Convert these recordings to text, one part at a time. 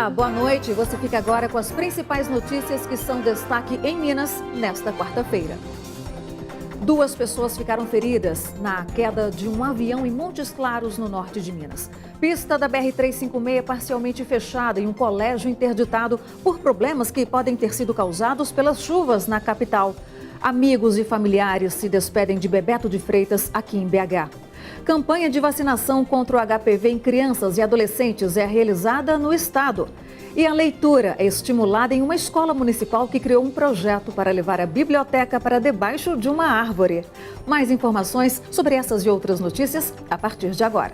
Olá, boa noite. Você fica agora com as principais notícias que são destaque em Minas nesta quarta-feira. 2 pessoas ficaram feridas na queda de um avião em Montes Claros, no norte de Minas. Pista da BR-356 parcialmente fechada e um colégio interditado por problemas que podem ter sido causados pelas chuvas na capital. Amigos e familiares se despedem de Bebeto de Freitas, aqui em BH. Campanha de vacinação contra o HPV em crianças e adolescentes é realizada no estado. E a leitura é estimulada em uma escola municipal que criou um projeto para levar a biblioteca para debaixo de uma árvore. Mais informações sobre essas e outras notícias a partir de agora.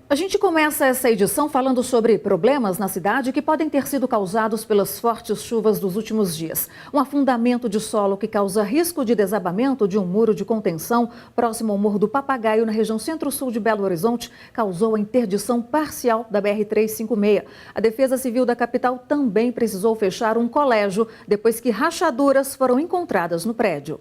A gente começa essa edição falando sobre problemas na cidade que podem ter sido causados pelas fortes chuvas dos últimos dias. Um afundamento de solo que causa risco de desabamento de um muro de contenção próximo ao Morro do Papagaio, na região centro-sul de Belo Horizonte, causou a interdição parcial da BR-356. A Defesa Civil da capital também precisou fechar um colégio depois que rachaduras foram encontradas no prédio.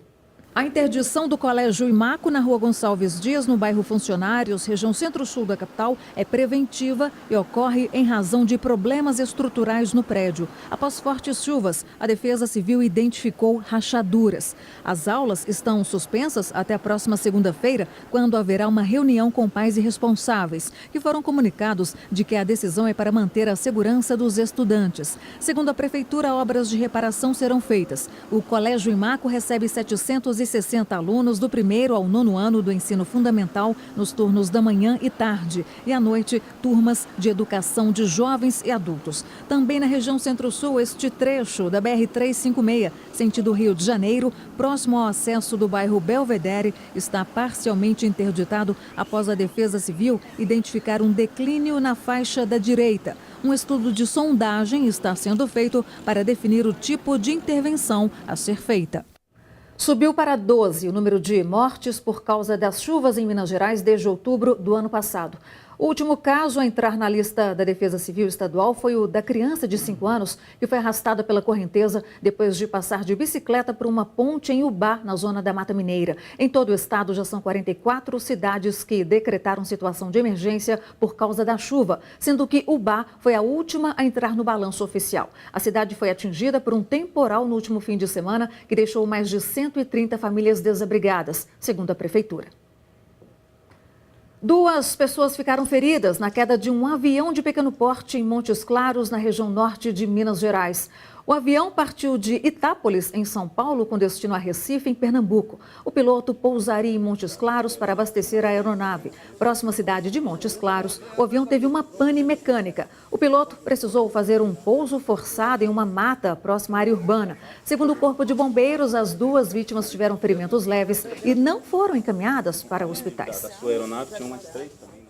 A interdição do Colégio Imaco, na Rua Gonçalves Dias, no bairro Funcionários, região centro-sul da capital, é preventiva e ocorre em razão de problemas estruturais no prédio. Após fortes chuvas, a Defesa Civil identificou rachaduras. As aulas estão suspensas até a próxima segunda-feira, quando haverá uma reunião com pais e responsáveis, que foram comunicados de que a decisão é para manter a segurança dos estudantes. Segundo a Prefeitura, obras de reparação serão feitas. O Colégio Imaco recebe 760 alunos do 1º ao 9º ano do ensino fundamental nos turnos da manhã e tarde. E à noite, turmas de educação de jovens e adultos. Também na região centro-sul, este trecho da BR-356, sentido Rio de Janeiro, próximo ao acesso do bairro Belvedere, está parcialmente interditado após a Defesa Civil identificar um declínio na faixa da direita. Um estudo de sondagem está sendo feito para definir o tipo de intervenção a ser feita. Subiu para 12 o número de mortes por causa das chuvas em Minas Gerais desde outubro do ano passado. O último caso a entrar na lista da Defesa Civil Estadual foi o da criança de 5 anos que foi arrastada pela correnteza depois de passar de bicicleta por uma ponte em Ubá, na zona da Mata Mineira. Em todo o estado já são 44 cidades que decretaram situação de emergência por causa da chuva, sendo que Ubá foi a última a entrar no balanço oficial. A cidade foi atingida por um temporal no último fim de semana que deixou mais de 130 famílias desabrigadas, segundo a Prefeitura. 2 pessoas ficaram feridas na queda de um avião de pequeno porte em Montes Claros, na região norte de Minas Gerais. O avião partiu de Itápolis, em São Paulo, com destino a Recife, em Pernambuco. O piloto pousaria em Montes Claros para abastecer a aeronave. Próxima cidade de Montes Claros, o avião teve uma pane mecânica. O piloto precisou fazer um pouso forçado em uma mata próxima à área urbana. Segundo o Corpo de Bombeiros, as 2 vítimas tiveram ferimentos leves e não foram encaminhadas para hospitais. A sua aeronave tinha umas 3 também.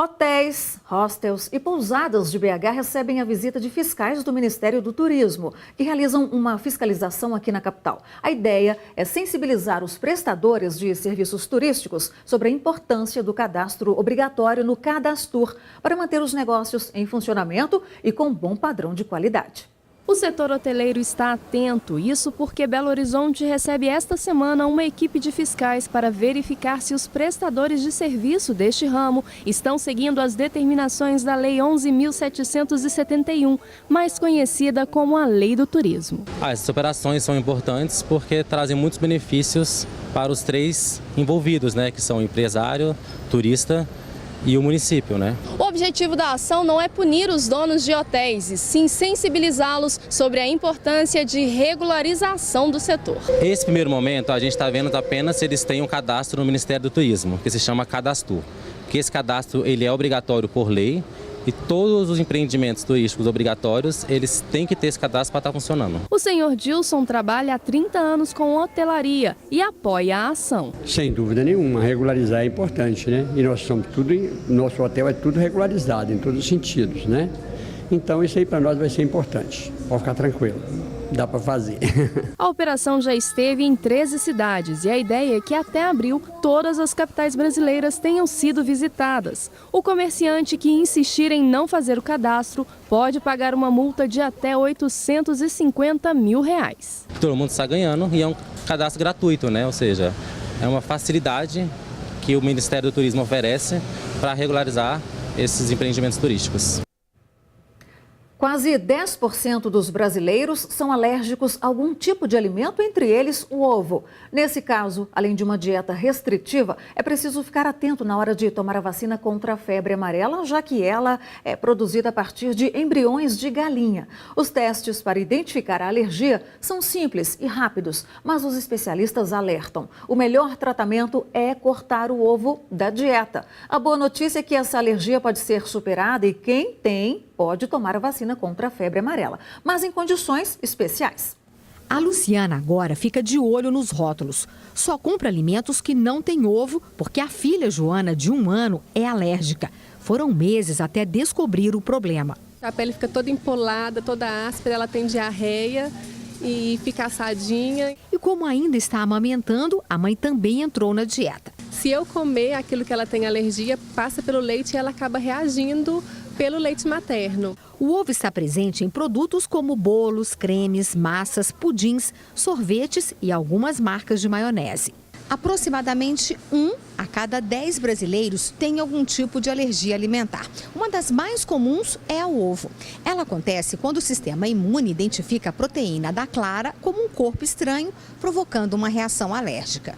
Hotéis, hostels e pousadas de BH recebem a visita de fiscais do Ministério do Turismo, que realizam uma fiscalização aqui na capital. A ideia é sensibilizar os prestadores de serviços turísticos sobre a importância do cadastro obrigatório no Cadastur para manter os negócios em funcionamento e com bom padrão de qualidade. O setor hoteleiro está atento, isso porque Belo Horizonte recebe esta semana uma equipe de fiscais para verificar se os prestadores de serviço deste ramo estão seguindo as determinações da Lei 11.771, mais conhecida como a Lei do Turismo. Essas operações são importantes porque trazem muitos benefícios para os 3 envolvidos, que são o empresário, turista e o município, O objetivo da ação não é punir os donos de hotéis, e sim sensibilizá-los sobre a importância de regularização do setor. Esse primeiro momento a gente está vendo apenas se eles têm um cadastro no Ministério do Turismo, que se chama Cadastur. Porque esse cadastro ele é obrigatório por lei e todos os empreendimentos turísticos obrigatórios, eles têm que ter esse cadastro para estar funcionando. O senhor Dilson trabalha há 30 anos com hotelaria e apoia a ação. Sem dúvida nenhuma, regularizar é importante, E nós somos nosso hotel é tudo regularizado em todos os sentidos, Então isso aí para nós vai ser importante, pode ficar tranquilo. Dá para fazer. A operação já esteve em 13 cidades e a ideia é que até abril todas as capitais brasileiras tenham sido visitadas. O comerciante que insistir em não fazer o cadastro pode pagar uma multa de até R$850 mil. Todo mundo está ganhando e é um cadastro gratuito, Ou seja, é uma facilidade que o Ministério do Turismo oferece para regularizar esses empreendimentos turísticos. Quase 10% dos brasileiros são alérgicos a algum tipo de alimento, entre eles o ovo. Nesse caso, além de uma dieta restritiva, é preciso ficar atento na hora de tomar a vacina contra a febre amarela, já que ela é produzida a partir de embriões de galinha. Os testes para identificar a alergia são simples e rápidos, mas os especialistas alertam. O melhor tratamento é cortar o ovo da dieta. A boa notícia é que essa alergia pode ser superada e quem tem pode tomar a vacina contra a febre amarela, mas em condições especiais. A Luciana agora fica de olho nos rótulos. Só compra alimentos que não têm ovo, porque a filha Joana, de 1 ano, é alérgica. Foram meses até descobrir o problema. A pele fica toda empolada, toda áspera, ela tem diarreia e fica assadinha. E como ainda está amamentando, a mãe também entrou na dieta. Se eu comer aquilo que ela tem alergia, passa pelo leite e ela acaba reagindo pelo leite materno. O ovo está presente em produtos como bolos, cremes, massas, pudins, sorvetes e algumas marcas de maionese. Aproximadamente 1 a cada 10 brasileiros tem algum tipo de alergia alimentar. Uma das mais comuns é ao ovo. Ela acontece quando o sistema imune identifica a proteína da clara como um corpo estranho, provocando uma reação alérgica.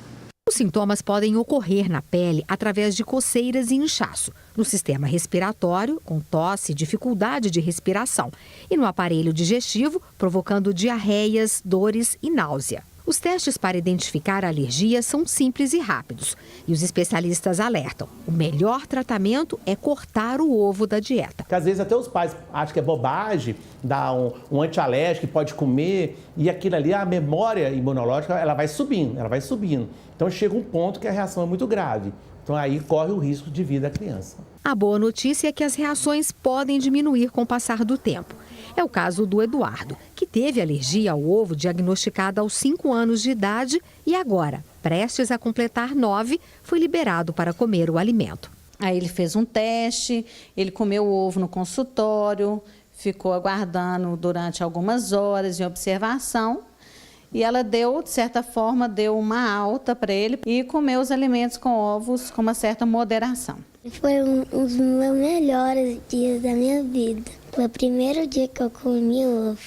Os sintomas podem ocorrer na pele através de coceiras e inchaço, no sistema respiratório, com tosse, dificuldade de respiração, e no aparelho digestivo, provocando diarreias, dores e náusea. Os testes para identificar a alergia são simples e rápidos, e os especialistas alertam: o melhor tratamento é cortar o ovo da dieta. Porque às vezes até os pais acham que é bobagem, dar um antialérgico que pode comer, e aquilo ali, a memória imunológica, ela vai subindo. Então chega um ponto que a reação é muito grave. Então aí corre o risco de vida da criança. A boa notícia é que as reações podem diminuir com o passar do tempo. É o caso do Eduardo, que teve alergia ao ovo diagnosticada aos 5 anos de idade e agora, prestes a completar 9, foi liberado para comer o alimento. Aí ele fez um teste, ele comeu o ovo no consultório, ficou aguardando durante algumas horas em observação. E ela deu, de certa forma, deu uma alta para ele e comeu os alimentos com ovos com uma certa moderação. Foi um dos meus melhores dias da minha vida. Foi o primeiro dia que eu comi ovo,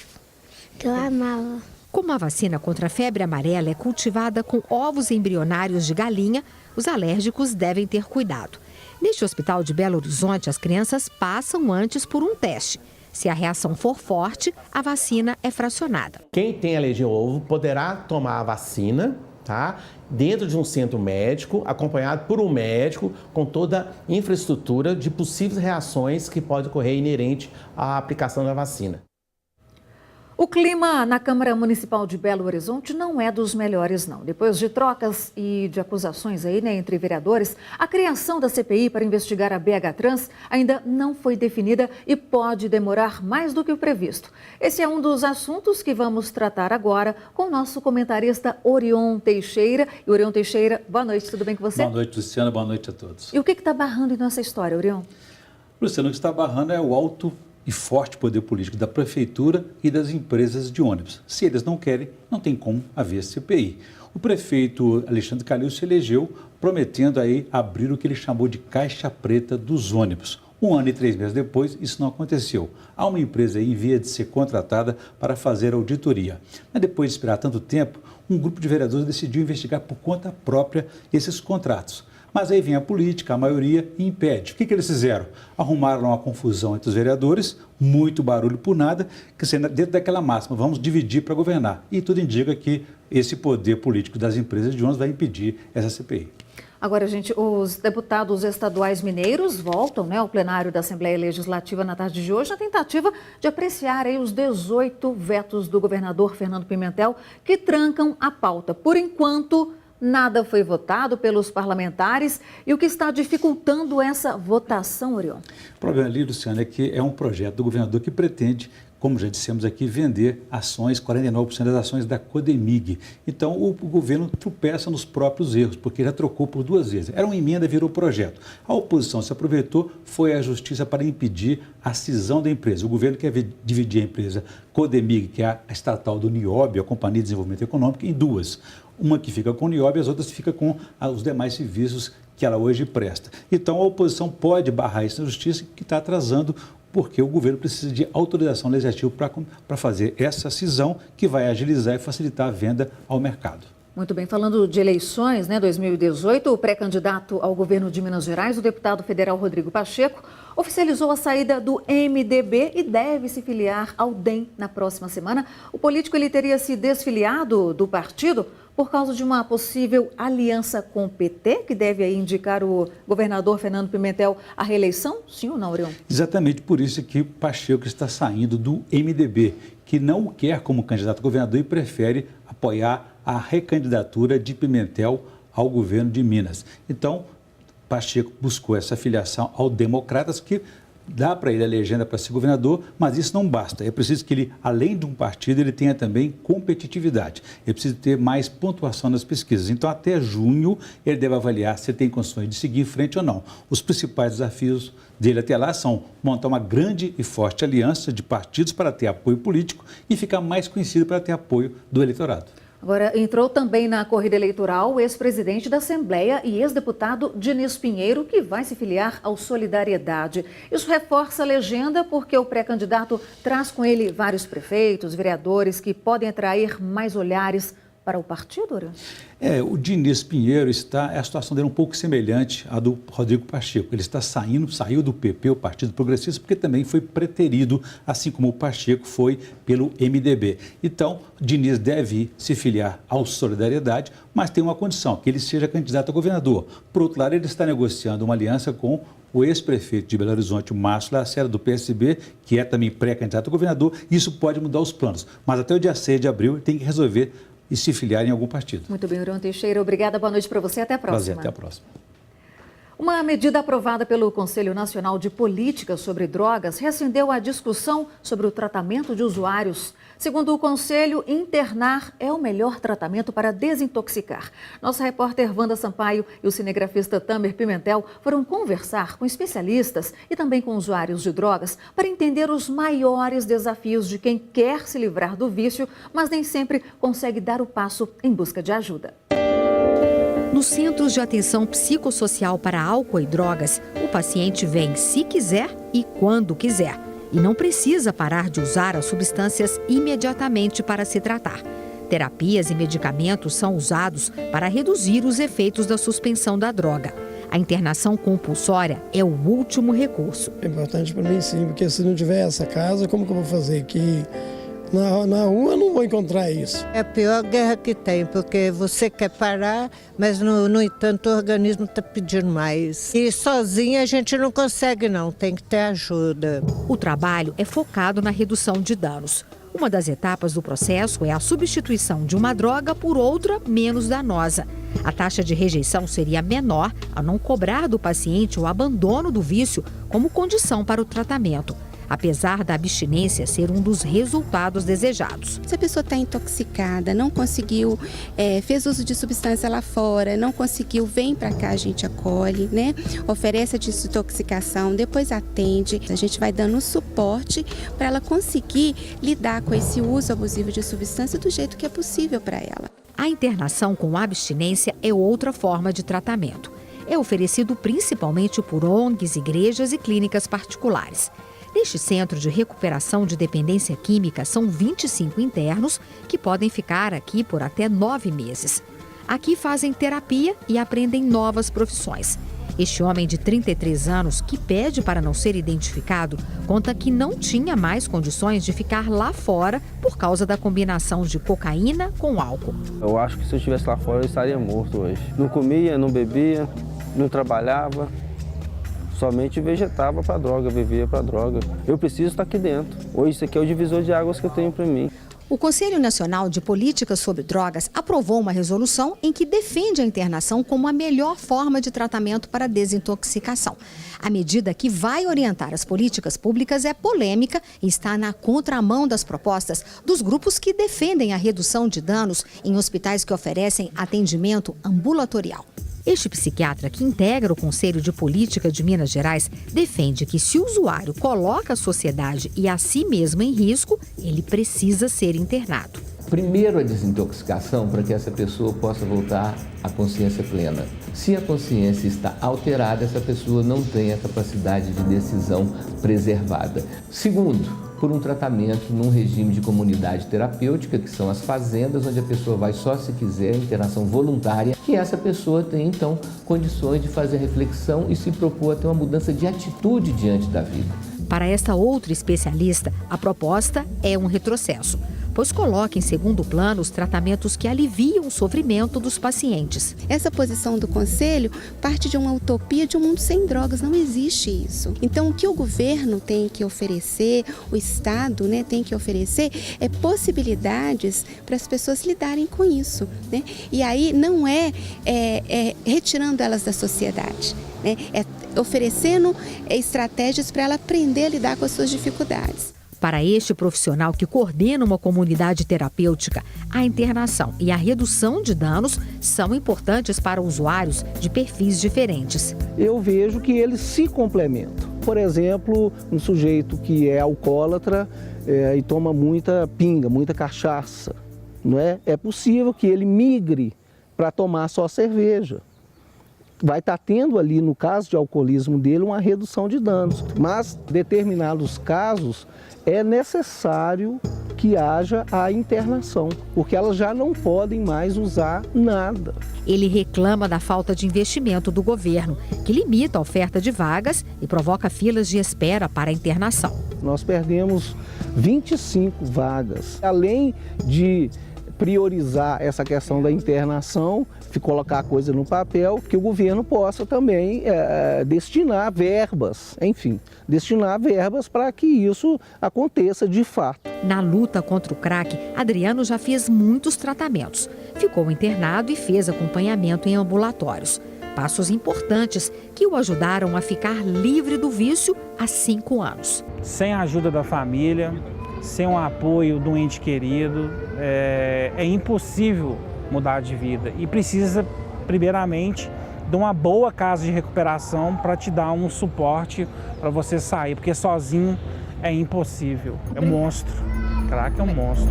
que eu amava. Como a vacina contra a febre amarela é cultivada com ovos embrionários de galinha, os alérgicos devem ter cuidado. Neste hospital de Belo Horizonte, as crianças passam antes por um teste. Se a reação for forte, a vacina é fracionada. Quem tem alergia ao ovo poderá tomar a vacina, tá? Dentro de um centro médico, acompanhado por um médico, com toda a infraestrutura de possíveis reações que pode ocorrer inerente à aplicação da vacina. O clima na Câmara Municipal de Belo Horizonte não é dos melhores, não. Depois de trocas e de acusações aí, entre vereadores, a criação da CPI para investigar a BH Trans ainda não foi definida e pode demorar mais do que o previsto. Esse é um dos assuntos que vamos tratar agora com o nosso comentarista Orion Teixeira. E Orion Teixeira, boa noite, tudo bem com você? Boa noite, Luciana, boa noite a todos. E o que está barrando em nossa história, Orion? Luciana, o que está barrando é o alto e forte poder político da prefeitura e das empresas de ônibus. Se eles não querem, não tem como haver CPI. O prefeito Alexandre Calil se elegeu prometendo aí abrir o que ele chamou de caixa preta dos ônibus. 1 ano e 3 meses depois, isso não aconteceu. Há uma empresa aí em via de ser contratada para fazer auditoria. Mas depois de esperar tanto tempo, um grupo de vereadores decidiu investigar por conta própria esses contratos. Mas aí vem a política, a maioria, e impede. O que eles fizeram? Arrumaram uma confusão entre os vereadores, muito barulho por nada, que dentro daquela máxima, vamos dividir para governar. E tudo indica que esse poder político das empresas de ônibus vai impedir essa CPI. Agora, gente, os deputados estaduais mineiros voltam, ao plenário da Assembleia Legislativa na tarde de hoje, na tentativa de apreciar aí os 18 vetos do governador Fernando Pimentel que trancam a pauta. Por enquanto, nada foi votado pelos parlamentares. E o que está dificultando essa votação, Orion? O problema ali, Luciana, é que é um projeto do governador que pretende como já dissemos aqui, vender ações, 49% das ações da Codemig. Então, o governo tropeça nos próprios erros, porque já trocou por 2 vezes. Era uma emenda, virou projeto. A oposição se aproveitou, foi à justiça para impedir a cisão da empresa. O governo quer dividir a empresa Codemig, que é a estatal do Nióbio, a Companhia de Desenvolvimento Econômico, em 2. Uma que fica com o Nióbio e as outras ficam com os demais serviços que ela hoje presta. Então, a oposição pode barrar isso na justiça, que está atrasando, porque o governo precisa de autorização legislativa para fazer essa cisão, que vai agilizar e facilitar a venda ao mercado. Muito bem, falando de eleições, 2018, o pré-candidato ao governo de Minas Gerais, o deputado federal Rodrigo Pacheco, oficializou a saída do MDB e deve se filiar ao DEM na próxima semana. O político ele teria se desfiliado do partido por causa de uma possível aliança com o PT, que deve aí indicar o governador Fernando Pimentel à reeleição? Sim ou não, Orion? Exatamente por isso que Pacheco está saindo do MDB, que não o quer como candidato a governador e prefere apoiar a recandidatura de Pimentel ao governo de Minas. Então, Pacheco buscou essa filiação ao Democratas, que dá para ele a legenda para ser governador, mas isso não basta. É preciso que ele, além de um partido, ele tenha também competitividade. Ele precisa ter mais pontuação nas pesquisas. Então, até junho, ele deve avaliar se tem condições de seguir em frente ou não. Os principais desafios dele até lá são montar uma grande e forte aliança de partidos para ter apoio político e ficar mais conhecido para ter apoio do eleitorado. Agora, entrou também na corrida eleitoral o ex-presidente da Assembleia e ex-deputado Diniz Pinheiro, que vai se filiar ao Solidariedade. Isso reforça a legenda porque o pré-candidato traz com ele vários prefeitos, vereadores que podem atrair mais olhares para o partido, Orion? O Diniz Pinheiro a situação dele é um pouco semelhante à do Rodrigo Pacheco. Ele saiu do PP, o Partido Progressista, porque também foi preterido, assim como o Pacheco foi pelo MDB. Então, Diniz deve se filiar ao Solidariedade, mas tem uma condição, que ele seja candidato a governador. Por outro lado, ele está negociando uma aliança com o ex-prefeito de Belo Horizonte, o Márcio Lacerda, do PSB, que é também pré-candidato a governador. Isso pode mudar os planos, mas até o dia 6 de abril ele tem que resolver e se filiar em algum partido. Muito bem, Orion Teixeira. Obrigada, boa noite para você. Até a próxima. Prazer, até a próxima. Uma medida aprovada pelo Conselho Nacional de Política sobre Drogas reacendeu a discussão sobre o tratamento de usuários. Segundo o Conselho, internar é o melhor tratamento para desintoxicar. Nossa repórter Wanda Sampaio e o cinegrafista Tamer Pimentel foram conversar com especialistas e também com usuários de drogas para entender os maiores desafios de quem quer se livrar do vício, mas nem sempre consegue dar o passo em busca de ajuda. Nos Centros de Atenção Psicossocial para Álcool e Drogas, o paciente vem se quiser e quando quiser. E não precisa parar de usar as substâncias imediatamente para se tratar. Terapias e medicamentos são usados para reduzir os efeitos da suspensão da droga. A internação compulsória é o último recurso. É importante para mim, sim, porque se não tiver essa casa, como que eu vou fazer aqui? Na rua eu não vou encontrar isso. É a pior guerra que tem, porque você quer parar, mas no entanto o organismo está pedindo mais. E sozinha a gente não consegue não, tem que ter ajuda. O trabalho é focado na redução de danos. Uma das etapas do processo é a substituição de uma droga por outra menos danosa. A taxa de rejeição seria menor ao não cobrar do paciente o abandono do vício como condição para o tratamento, apesar da abstinência ser um dos resultados desejados. Se a pessoa está intoxicada, não conseguiu, fez uso de substância lá fora, não conseguiu, vem para cá, a gente acolhe, né? Oferece a desintoxicação, depois atende. A gente vai dando suporte para ela conseguir lidar com esse uso abusivo de substância do jeito que é possível para ela. A internação com abstinência é outra forma de tratamento. É oferecido principalmente por ONGs, igrejas e clínicas particulares. Neste centro de recuperação de dependência química, são 25 internos que podem ficar aqui por até 9 meses. Aqui fazem terapia e aprendem novas profissões. Este homem de 33 anos, que pede para não ser identificado, conta que não tinha mais condições de ficar lá fora por causa da combinação de cocaína com álcool. Eu acho que se eu estivesse lá fora eu estaria morto hoje. Não comia, não bebia, não trabalhava. Somente vegetava para droga, vivia para droga. Eu preciso estar aqui dentro. Hoje isso aqui é o divisor de águas que eu tenho para mim. O Conselho Nacional de Políticas sobre Drogas aprovou uma resolução em que defende a internação como a melhor forma de tratamento para desintoxicação. A medida que vai orientar as políticas públicas é polêmica e está na contramão das propostas dos grupos que defendem a redução de danos em hospitais que oferecem atendimento ambulatorial. Este psiquiatra, que integra o Conselho de Política de Minas Gerais, defende que se o usuário coloca a sociedade e a si mesmo em risco, ele precisa ser internado. Primeiro a desintoxicação para que essa pessoa possa voltar à consciência plena. Se a consciência está alterada, essa pessoa não tem a capacidade de decisão preservada. Segundo, por um tratamento num regime de comunidade terapêutica, que são as fazendas, onde a pessoa vai só se quiser, internação voluntária, que essa pessoa tem, então, condições de fazer reflexão e se propor a ter uma mudança de atitude diante da vida. Para esta outra especialista, a proposta é um retrocesso, pois coloca em segundo plano os tratamentos que aliviam o sofrimento dos pacientes. Essa posição do Conselho parte de uma utopia de um mundo sem drogas, não existe isso. Então, o que o governo tem que oferecer, o Estado, né, tem que oferecer, é possibilidades para as pessoas lidarem com isso, né? E aí não é retirando elas da sociedade, né? É oferecendo estratégias para ela aprender a lidar com as suas dificuldades. Para este profissional que coordena uma comunidade terapêutica, a internação e a redução de danos são importantes para usuários de perfis diferentes. Eu vejo que eles se complementam. Por exemplo, um sujeito que é alcoólatra e toma muita pinga, muita cachaça, não é? É possível que ele migre para tomar só cerveja. Vai estar tendo ali, no caso de alcoolismo dele, uma redução de danos. Mas, em determinados casos, é necessário que haja a internação, porque elas já não podem mais usar nada. Ele reclama da falta de investimento do governo, que limita a oferta de vagas e provoca filas de espera para a internação. Nós perdemos 25 vagas. Além de priorizar essa questão da internação, colocar a coisa no papel, que o governo possa também destinar verbas, enfim, destinar verbas para que isso aconteça de fato. Na luta contra o crack, Adriano já fez muitos tratamentos. Ficou internado e fez acompanhamento em ambulatórios. Passos importantes que o ajudaram a ficar livre do vício há 5 anos. Sem a ajuda da família, sem o apoio do ente querido, é impossível mudar de vida e precisa, primeiramente, de uma boa casa de recuperação para te dar um suporte para você sair, porque sozinho é impossível. É um monstro. Crack é um monstro.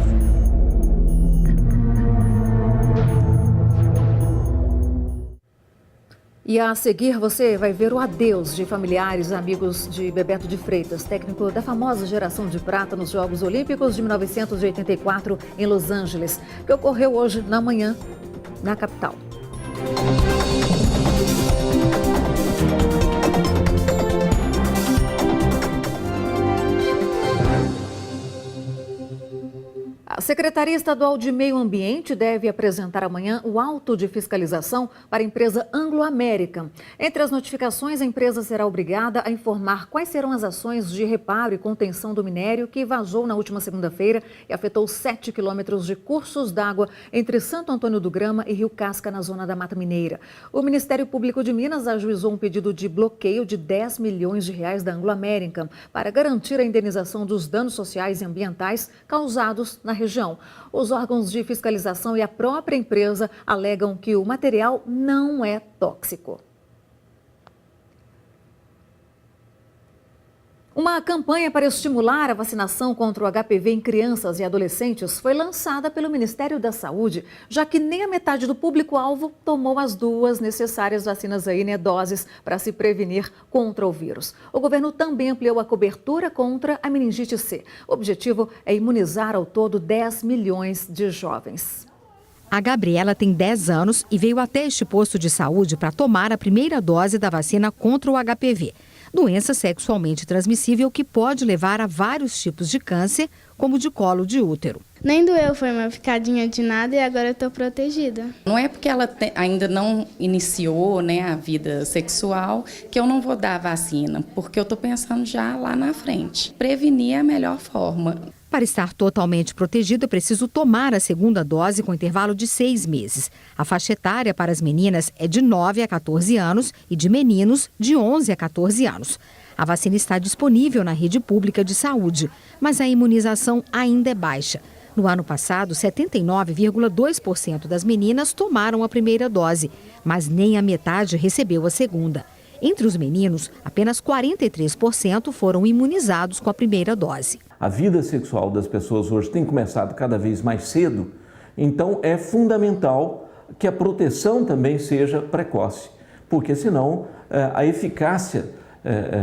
E a seguir você vai ver o adeus de familiares e amigos de Bebeto de Freitas, técnico da famosa geração de prata nos Jogos Olímpicos de 1984 em Los Angeles, que ocorreu hoje na manhã na capital. A Secretaria Estadual de Meio Ambiente deve apresentar amanhã o auto de fiscalização para a empresa Anglo-América. Entre as notificações, a empresa será obrigada a informar quais serão as ações de reparo e contenção do minério que vazou na última segunda-feira e afetou 7 quilômetros de cursos d'água entre Santo Antônio do Grama e Rio Casca, na zona da Mata Mineira. O Ministério Público de Minas ajuizou um pedido de bloqueio de R$10 milhões da Anglo-América para garantir a indenização dos danos sociais e ambientais causados na região. Os órgãos de fiscalização e a própria empresa alegam que o material não é tóxico. Uma campanha para estimular a vacinação contra o HPV em crianças e adolescentes foi lançada pelo Ministério da Saúde, já que nem a metade do público-alvo tomou as 2 necessárias vacinas doses para se prevenir contra o vírus. O governo também ampliou a cobertura contra a meningite C. O objetivo é imunizar ao todo 10 milhões de jovens. A Gabriela tem 10 anos e veio até este posto de saúde para tomar a primeira dose da vacina contra o HPV. Doença sexualmente transmissível que pode levar a vários tipos de câncer, como de colo de útero. Nem doeu, foi uma picadinha de nada e agora eu estou protegida. Não é porque ela ainda não iniciou, né, a vida sexual que eu não vou dar a vacina, porque eu estou pensando já lá na frente. Prevenir é a melhor forma. Para estar totalmente protegido, é preciso tomar a segunda dose com intervalo de 6 meses. A faixa etária para as meninas é de 9 a 14 anos e de meninos de 11 a 14 anos. A vacina está disponível na rede pública de saúde, mas a imunização ainda é baixa. No ano passado, 79,2% das meninas tomaram a primeira dose, mas nem a metade recebeu a segunda. Entre os meninos, apenas 43% foram imunizados com a primeira dose. A vida sexual das pessoas hoje tem começado cada vez mais cedo, então é fundamental que a proteção também seja precoce, porque senão a eficácia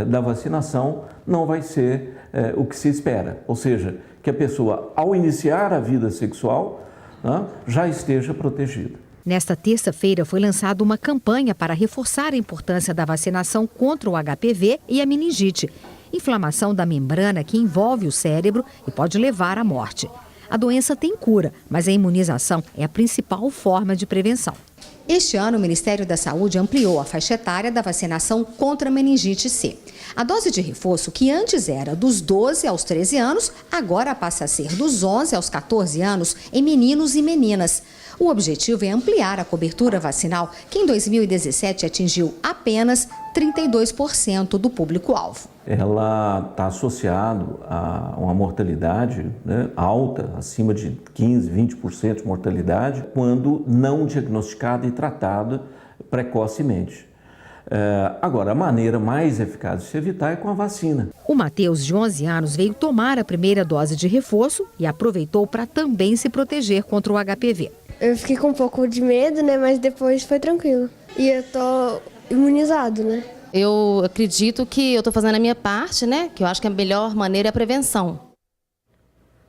da vacinação não vai ser o que se espera, ou seja, que a pessoa, ao iniciar a vida sexual, já esteja protegida. Nesta terça-feira foi lançada uma campanha para reforçar a importância da vacinação contra o HPV e a meningite, inflamação da membrana que envolve o cérebro e pode levar à morte. A doença tem cura, mas a imunização é a principal forma de prevenção. Este ano, o Ministério da Saúde ampliou a faixa etária da vacinação contra a meningite C. A dose de reforço, que antes era dos 12 aos 13 anos, agora passa a ser dos 11 aos 14 anos em meninos e meninas. O objetivo é ampliar a cobertura vacinal, que em 2017 atingiu apenas 32% do público-alvo. Ela está associada a uma mortalidade alta, acima de 15%, 20% de mortalidade, quando não diagnosticada e tratada precocemente. Agora, a maneira mais eficaz de se evitar é com a vacina. O Matheus, de 11 anos, veio tomar a primeira dose de reforço e aproveitou para também se proteger contra o HPV. Eu fiquei com um pouco de medo, mas depois foi tranquilo. E eu tô imunizado, Eu acredito que eu estou fazendo a minha parte, que eu acho que a melhor maneira é a prevenção.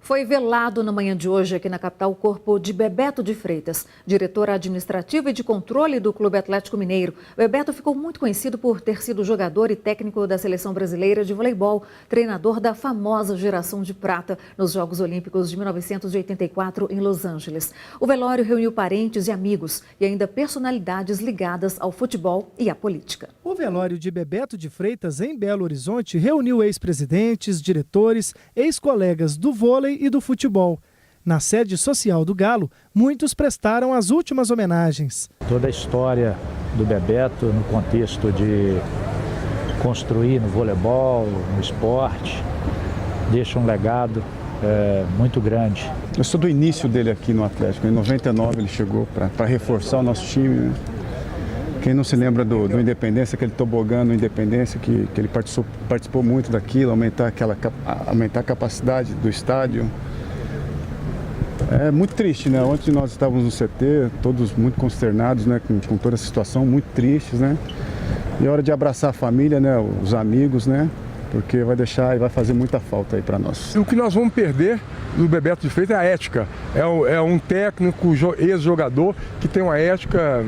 Foi velado na manhã de hoje aqui na capital o corpo de Bebeto de Freitas, diretor administrativo e de controle do Clube Atlético Mineiro. Bebeto ficou muito conhecido por ter sido jogador e técnico da Seleção Brasileira de Voleibol, treinador da famosa geração de prata nos Jogos Olímpicos de 1984 em Los Angeles. O velório reuniu parentes e amigos e ainda personalidades ligadas ao futebol e à política. O velório de Bebeto de Freitas em Belo Horizonte reuniu ex-presidentes, diretores, ex-colegas do vôlei e do futebol. Na sede social do Galo, muitos prestaram as últimas homenagens. Toda a história do Bebeto no contexto de construir no voleibol, no esporte, deixa um legado muito grande. Eu sou do início dele aqui no Atlético. Em 99 ele chegou para reforçar o nosso time. Quem não se lembra do Independência, aquele tobogã no Independência, que ele participou muito daquilo, aumentar a capacidade do estádio. É muito triste, Ontem nós estávamos no CT, todos muito consternados, com toda essa situação, muito tristes, E é hora de abraçar a família, os amigos, Porque vai fazer muita falta aí para nós. O que nós vamos perder do Bebeto de Freitas é a ética. É um técnico, ex-jogador, que tem uma ética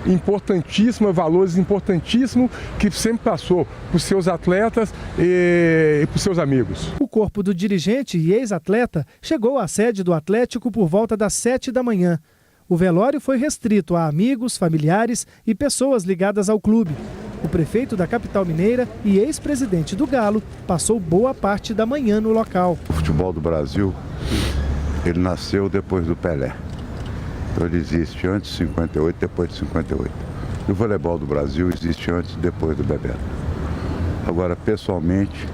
importantíssima, valores importantíssimos, que sempre passou para os seus atletas e para os seus amigos. O corpo do dirigente e ex-atleta chegou à sede do Atlético por volta das 7 da manhã. O velório foi restrito a amigos, familiares e pessoas ligadas ao clube. O prefeito da capital mineira e ex-presidente do Galo passou boa parte da manhã no local. O futebol do Brasil, ele nasceu depois do Pelé. Então ele existe antes de 58, depois de 58. E o voleibol do Brasil existe antes e depois do Bebeto. Agora, pessoalmente,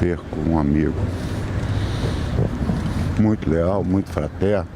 perco um amigo muito leal, muito fraterno,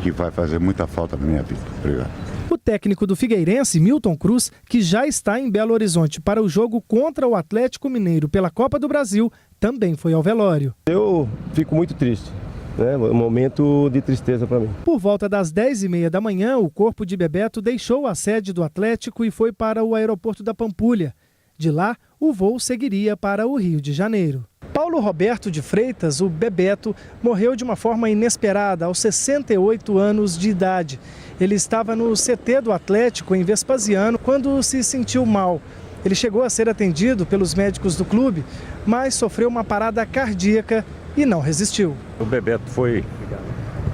que vai fazer muita falta na minha vida. Obrigado. O técnico do Figueirense, Milton Cruz, que já está em Belo Horizonte para o jogo contra o Atlético Mineiro pela Copa do Brasil, também foi ao velório. Eu fico muito triste. Um momento de tristeza para mim. Por volta das 10h30 da manhã, o corpo de Bebeto deixou a sede do Atlético e foi para o aeroporto da Pampulha. De lá, o voo seguiria para o Rio de Janeiro. Paulo Roberto de Freitas, o Bebeto, morreu de uma forma inesperada aos 68 anos de idade. Ele estava no CT do Atlético, em Vespasiano, quando se sentiu mal. Ele chegou a ser atendido pelos médicos do clube, mas sofreu uma parada cardíaca e não resistiu. O Bebeto foi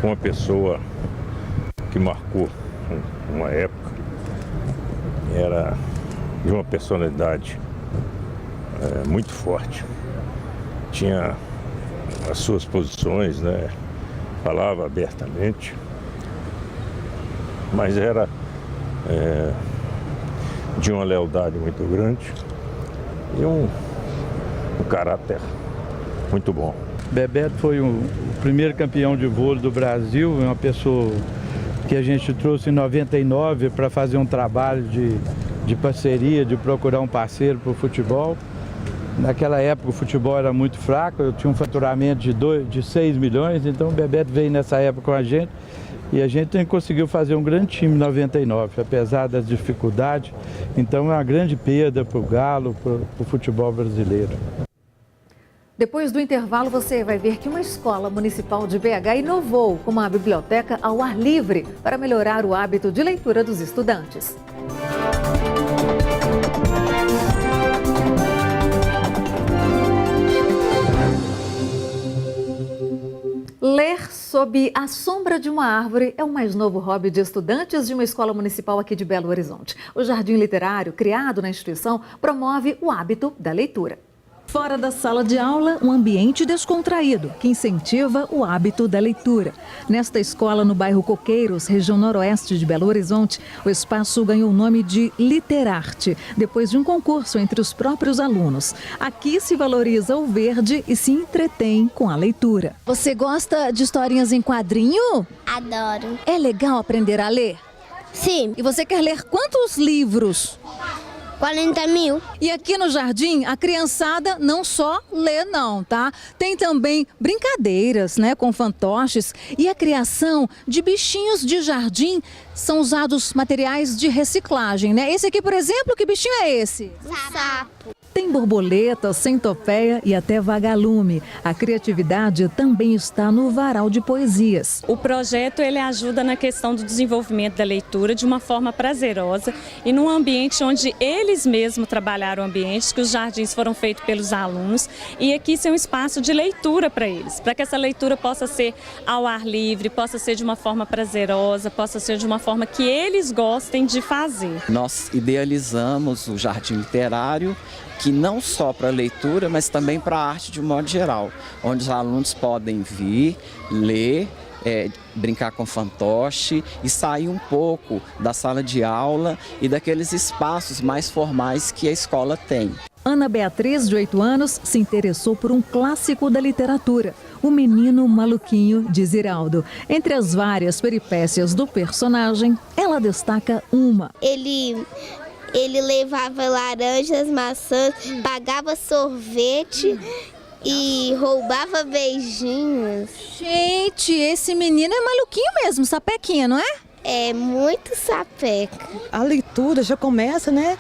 uma pessoa que marcou uma época, era de uma personalidade muito forte, tinha as suas posições, né? Falava abertamente, mas era de uma lealdade muito grande e um caráter muito bom. Bebeto foi o primeiro campeão de vôlei do Brasil, uma pessoa que a gente trouxe em 99 para fazer um trabalho de parceria, de procurar um parceiro para o futebol. Naquela época o futebol era muito fraco, eu tinha um faturamento de 6 milhões, então o Bebeto veio nessa época com a gente e a gente conseguiu fazer um grande time em 99, apesar das dificuldades. Então é uma grande perda para o Galo, para o futebol brasileiro. Depois do intervalo, você vai ver que uma escola municipal de BH inovou com uma biblioteca ao ar livre para melhorar o hábito de leitura dos estudantes. Ler sob a sombra de uma árvore é o mais novo hobby de estudantes de uma escola municipal aqui de Belo Horizonte. O Jardim Literário, criado na instituição, promove o hábito da leitura. Fora da sala de aula, um ambiente descontraído que incentiva o hábito da leitura. Nesta escola, no bairro Coqueiros, região noroeste de Belo Horizonte, o espaço ganhou o nome de Literarte, depois de um concurso entre os próprios alunos. Aqui se valoriza o verde e se entretém com a leitura. Você gosta de historinhas em quadrinho? Adoro. É legal aprender a ler? Sim. E você quer ler quantos livros? 40 mil. E aqui no jardim, a criançada não só lê não, tá? Tem também brincadeiras, né, com fantoches e a criação de bichinhos de jardim. São usados materiais de reciclagem, né? Esse aqui, por exemplo, que bichinho é esse? Sapo. Tem borboleta, centopeia e até vagalume. A criatividade também está no varal de poesias. O projeto ele ajuda na questão do desenvolvimento da leitura de uma forma prazerosa e num ambiente onde eles mesmos trabalharam o ambiente, que os jardins foram feitos pelos alunos e aqui é um espaço de leitura para eles, para que essa leitura possa ser ao ar livre, possa ser de uma forma prazerosa, possa ser de uma forma que eles gostem de fazer. Nós idealizamos o Jardim Literário, que não só para a leitura, mas também para a arte de um modo geral, onde os alunos podem vir, ler, brincar com fantoche e sair um pouco da sala de aula e daqueles espaços mais formais que a escola tem. Ana Beatriz, de 8 anos, se interessou por um clássico da literatura, O Menino Maluquinho, de Ziraldo. Entre as várias peripécias do personagem, ela destaca uma. Ele levava laranjas, maçãs, pagava sorvete e roubava beijinhos. Gente, esse menino é maluquinho mesmo, sapequinha, não é? É muito sapeca. A leitura já começa, né,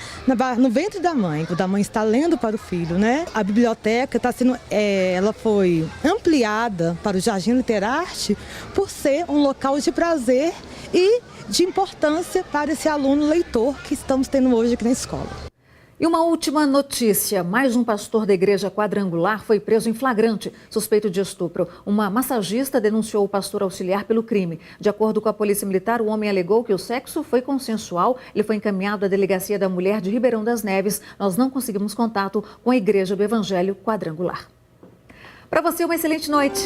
no ventre da mãe, quando a mãe está lendo para o filho, né? A biblioteca está sendo, ela foi ampliada para o Jardim Literarte por ser um local de prazer e de importância para esse aluno leitor que estamos tendo hoje aqui na escola. E uma última notícia, mais um pastor da igreja Quadrangular foi preso em flagrante, suspeito de estupro. Uma massagista denunciou o pastor auxiliar pelo crime. De acordo com a Polícia Militar, o homem alegou que o sexo foi consensual. Ele foi encaminhado à Delegacia da Mulher de Ribeirão das Neves. Nós não conseguimos contato com a Igreja do Evangelho Quadrangular. Para você, uma excelente noite.